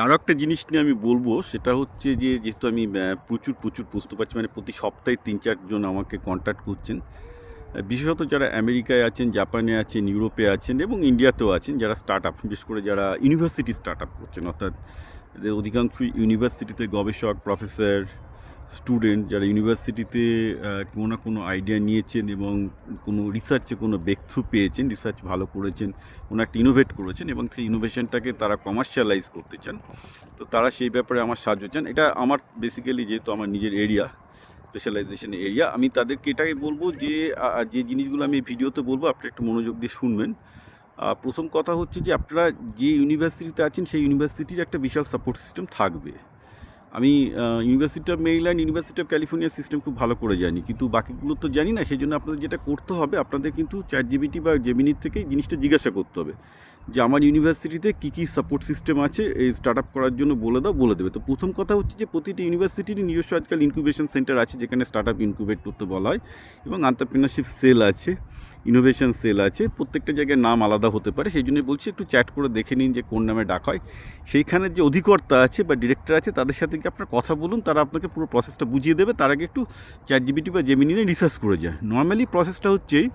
আরও একটা জিনিস নিয়ে আমি বলবো, সেটা হচ্ছে যে যেহেতু আমি প্রচুর বুঝতে পারছি, মানে প্রতি সপ্তাহে 3-4 জন আমাকে কন্ট্যাক্ট করছেন, বিশেষত যারা আমেরিকায় আছেন, জাপানে আছেন, ইউরোপে আছেন এবং ইন্ডিয়াতেও আছেন, যারা স্টার্ট আপ, বিশেষ করে যারা ইউনিভার্সিটি স্টার্ট আপ করছেন, অর্থাৎ এদের অধিকাংশ ইউনিভার্সিটিতে গবেষক, প্রফেসর, স্টুডেন্ট যারা ইউনিভার্সিটিতে কোনো না কোনো আইডিয়া নিয়েছেন এবং কোনো রিসার্চে কোনো ব্রেকথ্রু পেয়েছেন, রিসার্চ ভালো করেছেন, কোনো একটা ইনোভেট করেছেন এবং সেই ইনোভেশনটাকে তারা কমার্শিয়ালাইজ করতে চান। তো তারা সেই ব্যাপারে আমার সাহায্য চান। এটা আমার বেসিক্যালি, যেহেতু আমার নিজের এরিয়া, স্পেশালাইজেশন এরিয়া, আমি তাদেরকে এটাই বলবো যে যে জিনিসগুলো আমি এই ভিডিওতে বলবো আপনি একটু মনোযোগ দিয়ে শুনবেন। প্রথম কথা হচ্ছে যে আপনারা যে ইউনিভার্সিটিতে আছেন সেই ইউনিভার্সিটির একটা বিশাল সাপোর্ট সিস্টেম থাকবে। আমি university of Maryland, university of California system খুব ভালো করে জানি, কিন্তু বাকিগুলো তো জানি না। সেই জন্য আপনাদের যেটা করতে হবে, আপনাদের কিন্তু চ্যাটজিপিটি বা জেমিনির থেকে জিনিসটা জিজ্ঞাসা করতে হবে যে আমার ইউনিভার্সিটিতে কী কী সাপোর্ট সিস্টেম আছে এই স্টার্ট আপ করার জন্য, বলে দাও, বলে দেবে। তো প্রথম কথা হচ্ছে যে প্রতিটি ইউনিভার্সিটির নিজস্ব আজকাল ইনকিউবেশন সেন্টার আছে, যেখানে স্টার্ট আপ ইনকিউবেট করতে বলা হয়, এবং এন্টারপ্রেনারশিপ সেল আছে, ইনোভেশন সেল আছে। প্রত্যেকটা জায়গায় নাম আলাদা হতে পারে, সেই জন্য বলছি একটু চ্যাট করে দেখে নিন যে কোন নামে ডাক হয়। সেইখানে যে অধিকর্তা আছে বা ডিরেক্টর আছে, তাদের সাথে কি আপনার কথা বলুন, তারা আপনাকে পুরো প্রসেসটা বুঝিয়ে দেবে। তার আগে একটু চ্যাটজিপিটি বা জেমিনি নিয়ে রিসার্চ করে যায়। নর্মালি প্রসেসটা হচ্ছেই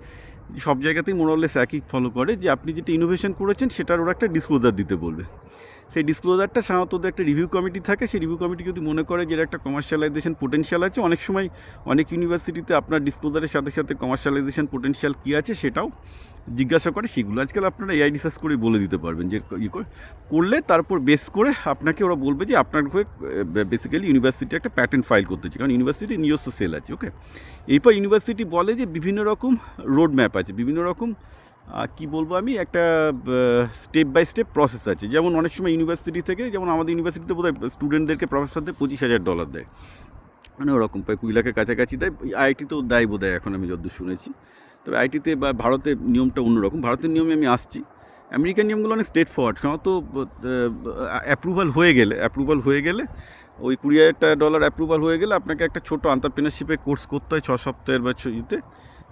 সব জায়গাতেই মোরাললেস একই ফলো করে, যে আপনি যেটা ইনোভেশন করেছেন সেটার ওরা একটা ডিসক্লোজার দিতে বলবে। সেই ডিসক্লোজারটা সাধারণত ওদের একটা রিভিউ কমিটি থাকে, সেই রিভিউ কমিটি যদি মনে করে যে একটা কমার্শিয়ালাইজেশন পোটেনশিয়াল আছে, অনেক সময় অনেক ইউনিভার্সিটিতে আপনার ডিসক্লোজারের সাথে সাথে কমার্শিয়ালাইজেশন পোটেনশিয়াল কী আছে সেটাও জিজ্ঞাসা করে। সেগুলো আজকাল আপনারা এআই রিসার্চ করে বলে দিতে পারবেন, যে করলে তারপর বেস করে আপনাকে ওরা বলবে যে আপনার হয়ে বেসিক্যালি ইউনিভার্সিটি একটা প্যাটেন্ট ফাইল করতে চাই, কারণ ইউনিভার্সিটি নিজস্ব সেল আছে। ওকে, এরপর ইউনিভার্সিটি বলে যে বিভিন্ন রকম রোড ম্যাপ আছে, বিভিন্ন রকম কি বলবো আমি, একটা স্টেপ বাই স্টেপ প্রসেস আছে। যেমন অনেক সময় ইউনিভার্সিটি থেকে, যেমন আমাদের ইউনিভার্সিটিতে বোধহয় স্টুডেন্টদেরকে প্রফেসরদের $25,000 দেয়, মানে ওরকম প্রায় 20 লাখের কাছাকাছি দেয়। আইআইটিতেও দেয় বোধহয়, এখন আমি যতদূর শুনেছি। তবে আইটিতে বা ভারতের নিয়মটা অন্যরকম। ভারতের নিয়মে আমি আসছি, আমেরিকান নিয়মগুলো অনেক স্ট্রেট ফরওয়ার্ড। সাধারণত অ্যাপ্রুভাল হয়ে গেলে ওই $20,000 অ্যাপ্রুভাল হয়ে গেলে আপনাকে একটা ছোটো এন্টারপ্রেনারশিপের কোর্স করতে হয় 6 সপ্তাহের বা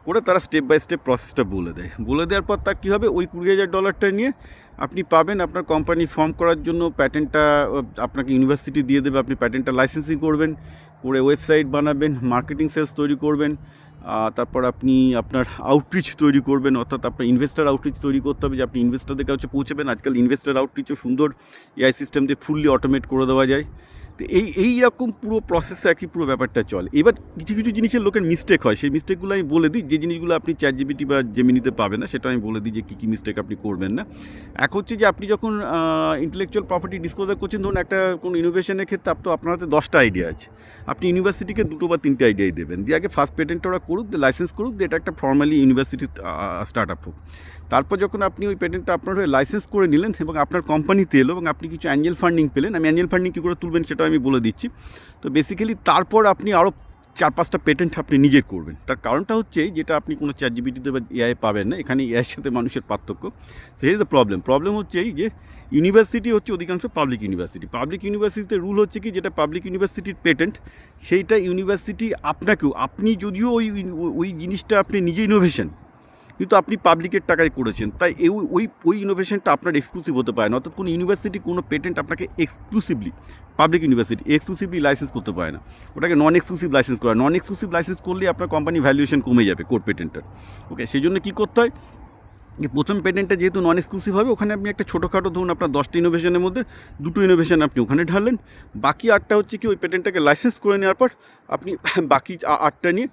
করে, তারা স্টেপ বাই স্টেপ প্রসেসটা বলে দেয়। বলে দেওয়ার পর তার কী হবে, ওই $20,000 নিয়ে আপনি পাবেন আপনার কোম্পানি ফর্ম করার জন্য প্যাটেন্টটা আপনাকে ইউনিভার্সিটি দিয়ে দেবে। আপনি প্যাটেন্টটা লাইসেন্সিং করবেন, করে ওয়েবসাইট বানাবেন, মার্কেটিং সেলস তৈরি করবেন, তারপর আপনি আপনার আউটরিচ তৈরি করবেন, অর্থাৎ আপনার ইনভেস্টার আউটরিচ তৈরি করতে হবে, যে আপনি ইনভেস্টারদের কাছে পৌঁছাবেন। আজকাল ইনভেস্টার আউটরিচও সুন্দর এআই সিস্টেম দিয়ে ফুললি অটোমেট করে দেওয়া যায়। তো এই রকম পুরো প্রসেসে আর কি পুরো ব্যাপারটা চলে। এবার কিছু কিছু জিনিসের লোকের মিস্টেক হয়, সেই মিস্টেকগুলো আমি বলে দিই। যে জিনিসগুলো আপনি চ্যাটজিপিটি বা জেমিনিতে পাবেন না, সেটা আমি বলে দিই যে কী কী মিস্টেক আপনি করবেন না। এক হচ্ছে যে আপনি যখন ইন্টেলেকচুয়াল প্রপার্টি ডিসক্লোজার করছেন, ধরুন একটা কোনো ইনোভেশনের ক্ষেত্রে আপনার হাতে 10টা আইডিয়া আছে, আপনি ইউনিভার্সিটিকে 2 বা 3টে আইডিয়াই দেবেন, দিয়ে আগে ফার্স্ট পেটেন্টটা ওরা করুক, দিয়ে লাইসেন্স করুক, দিয়ে এটা একটা ফর্মালি ইউনিভার্সিটি স্টার্ট আপ হোক। তারপর যখন আপনি ওই পেটেন্টটা আপনার হয়ে লাইসেন্স করে নিলেন এবং আপনার কোম্পানিতে এলো এবং আপনি কিছু অ্যাঞ্জেল ফান্ডিং পেলেন, আমি অ্যাঞ্জেল ফান্ডিং কী করে তুলবেন সেটা আমি বলে দিচ্ছি। তো বেসিক্যালি তারপর আপনি আরও 4-5টা পেটেন্ট আপনি নিজে করবেন। তার কারণটা হচ্ছে যেটা আপনি কোনো চ্যাটজিপিটিতে বা এআই পাবেন না, এখানে এআইয়ের সাথে মানুষের পার্থক্য। So here is the problem হচ্ছে এই যে ইউনিভার্সিটি হচ্ছে অধিকাংশ পাবলিক ইউনিভার্সিটিতে রুল হচ্ছে কি, যেটা পাবলিক ইউনিভার্সিটির পেটেন্ট সেইটা ইউনিভার্সিটি আপনাকেও, আপনি যদিও ওই জিনিসটা আপনি নিজে ইনোভেশন, কিন্তু আপনি পাবলিকের টাকায় করেছেন, তাই ওই ইনোভেশনটা আপনার এক্সক্লুসিভ হতে পারে না। অর্থাৎ কোনো ইউনিভার্সিটি কোনো পেটেন্ট আপনাকে exclusively, public university exclusively licence করতে পারে না, ওটাকে নন এক্সক্লুসিভ লাইসেন্স করা। নন এক্সক্লুসিভ লাইসেন্স করলে আপনার কোম্পানি ভ্যালুয়েশন কমে যাবে কোর পেটেন্টের। ওকে, সেই জন্য কী করতে হয়, যে প্রথম পেটেন্টটা যেহেতু নন এক্সক্লুসিভ হবে, ওখানে আপনি একটা ছোটোখাটো, ধরুন আপনার 10টা ইনোভেশনের মধ্যে 2টো ইনোভেশন আপনি ওখানে ঢাললেন, বাকি 8টা হচ্ছে কি ওই পেটেন্টটাকে লাইসেন্স করে নেওয়ার পর আপনি বাকি 8টা নিয়ে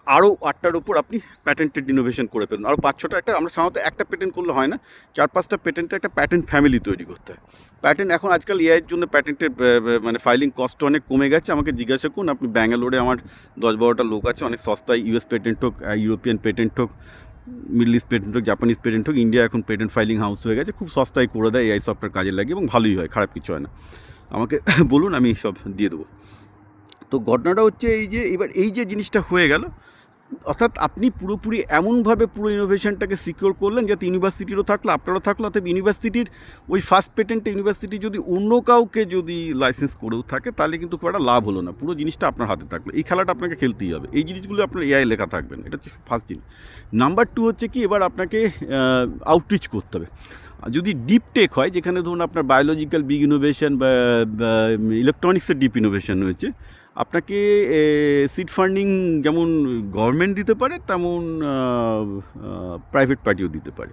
আরও 8টার উপর আপনি প্যাটেন্টেড ইনোভেশন করে ফেলুন। আরও 5-6টা, একটা আমরা সাধারণত একটা পেটেন্ট করলে হয় না, 4-5টা পেটেন্টের একটা প্যাটেন্ট ফ্যামিলি তৈরি করতে হয়। প্যাটেন্ট এখন আজকাল এআইয়ের জন্য প্যাটেন্টের মানে ফাইলিং কস্ট অনেক কমে গেছে। আমাকে জিজ্ঞাসা করুন, আপনি ব্যাঙ্গালোরে আমার 10-12টা লোক আছে, অনেক সস্তায় ইউএস পেটেন্ট হোক, ইউরোপিয়ান পেটেন্ট হোক, মিডল ইস্ট পেটেন্ট হোক, জাপানিজ পেটেন্ট হোক, ইন্ডিয়া এখন পেটেন্ট ফাইলিং হাউস হয়ে গেছে, খুব সস্তায় করে দেয় এআই সফটওয়্যার, কাজে লাগে এবং ভালোই হয়, খারাপ কিছু হয় না। আমাকে বলুন, আমি সব দিয়ে দেবো। তো ঘটনাটা হচ্ছে এই যে এবার এই যে জিনিসটা হয়ে গেল, অর্থাৎ আপনি পুরোপুরি এমনভাবে পুরো ইনোভেশনটাকে সিকিওর করলেন যাতে ইউনিভার্সিটিরও থাকলো, আপনারও থাকলো। অর্থাৎ ইউনিভার্সিটির ওই ফার্স্ট পেটেন্টে ইউনিভার্সিটি যদি অন্য কাউকে যদি লাইসেন্স করেও থাকে, তাহলে কিন্তু খুব একটা লাভ হলো না, পুরো জিনিসটা আপনার হাতে থাকলো। এই খেলাটা আপনাকে খেলতেই হবে, এই জিনিসগুলো আপনার এআই লেখা থাকবেন, এটা হচ্ছে ফার্স্ট জিনিস। নাম্বার 2 হচ্ছে কি, এবার আপনাকে আউটরিচ করতে হবে। আর যদি ডিপ টেক হয়, যেখানে ধরুন আপনার বায়োলজিক্যাল বিগ ইনোভেশন বা ইলেকট্রনিক্সের ডিপ ইনোভেশন হয়েছে, আপনাকে সিড ফান্ডিং যেমন গভর্নমেন্ট দিতে পারে, তেমন প্রাইভেট পার্টিও দিতে পারে।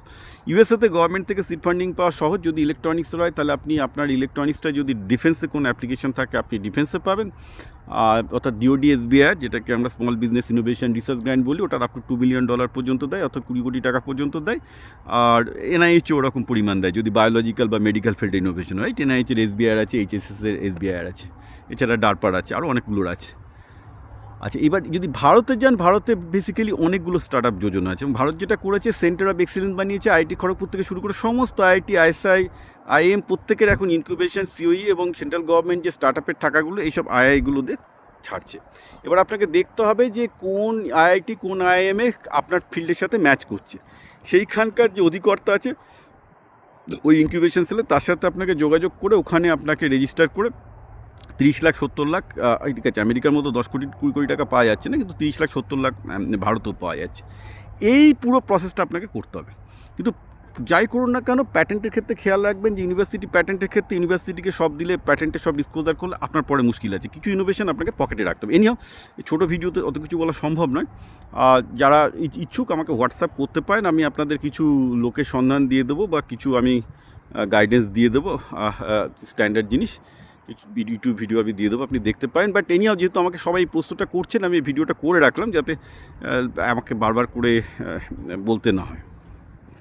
ইউএসএতে গভর্নমেন্ট থেকে সিড ফান্ডিং পাওয়া সহজ। যদি ইলেকট্রনিক্সের হয়, তাহলে আপনি আপনার ইলেকট্রনিক্সটা যদি ডিফেন্সে কোনো অ্যাপ্লিকেশন থাকে, আপনি ডিফেন্সে পাবেন। আর অর্থাৎ ডিওডি এসবিআই, যেটাকে আমরা small business innovation research grant বলি, ওটা আপ টু $2 বিলিয়ন পর্যন্ত দেয়, অর্থাৎ 20 কোটি টাকা পর্যন্ত দেয়। আর এনআইএইচও ওরকম পরিমাণ দেয় যদি বায়োলজিক্যাল বা মেডিকেল ফিল্ডে ইনোভেশন হয়। এনআইএইচের এসবিআই আছে, এইচএসএসের এসবিআই আছে, এছাড়া ডারপার আছে, আরও অনেকগুলোর আছে। আচ্ছা, এবার যদি ভারতে যান, ভারতে বেসিক্যালি অনেকগুলো স্টার্ট আপ যোজনা আছে। এবং ভারত যেটা করেছে, সেন্টার অফ এক্সিলেন্স বানিয়েছে। আইআইটি খড়গপুর থেকে শুরু করে সমস্ত আইআইটি, আইএসআই, আইএম প্রত্যেকের এখন ইনকিউবেশন, সিওই এবং সেন্ট্রাল গভর্নমেন্ট যে স্টার্ট আপের টাকাগুলো এইসব আইআইগুলোতে ছাড়ছে। এবার আপনাকে দেখতে হবে যে কোন আইআইটি কোন আইএমে আপনার ফিল্ডের সাথে ম্যাচ করছে। সেইখানকার যে অধিকর্তা আছে ওই ইনকিউবেশন সেলে, তার সাথে আপনাকে যোগাযোগ করে ওখানে আপনাকে রেজিস্টার করে 30 লাখ 70 লাখ, ঠিক আছে, আমেরিকার মতো 10 কোটি 20 কোটি টাকা পাওয়া যাচ্ছে না, কিন্তু 30 লাখ 70 লাখ ভারতেও পাওয়া যাচ্ছে। এই পুরো প্রসেসটা আপনাকে করতে হবে। কিন্তু যাই করুন না কেন, প্যাটেন্টের ক্ষেত্রে খেয়াল রাখবেন যে ইউনিভার্সিটি প্যাটেন্টের ক্ষেত্রে ইউনিভার্সিটিকে সব দিলে, প্যাটেন্টের সব ডিসক্লোজার করলে আপনার পরে মুশকিল আছে। কিছু ইনোভেশন আপনাকে পকেটে রাখতে হবে। এনিহাও ছোটো ভিডিওতে অত কিছু বলা সম্ভব নয়। যারা ইচ্ছুক আমাকে হোয়াটসঅ্যাপ করতে পারেন, আমি আপনাদের কিছু লোকের সন্ধান দিয়ে দেবো বা কিছু আমি গাইডেন্স দিয়ে দেবো, স্ট্যান্ডার্ড জিনিস ইউটিউব ভিডিও আমি দিয়ে দেবো, আপনি দেখতে পারেন। বাট এনিহাও যেহেতু আমাকে সবাই এই প্রশ্নটা করছেন, আমি এই ভিডিওটা করে রাখলাম যাতে আমাকে বারবার করে বলতে না হয়।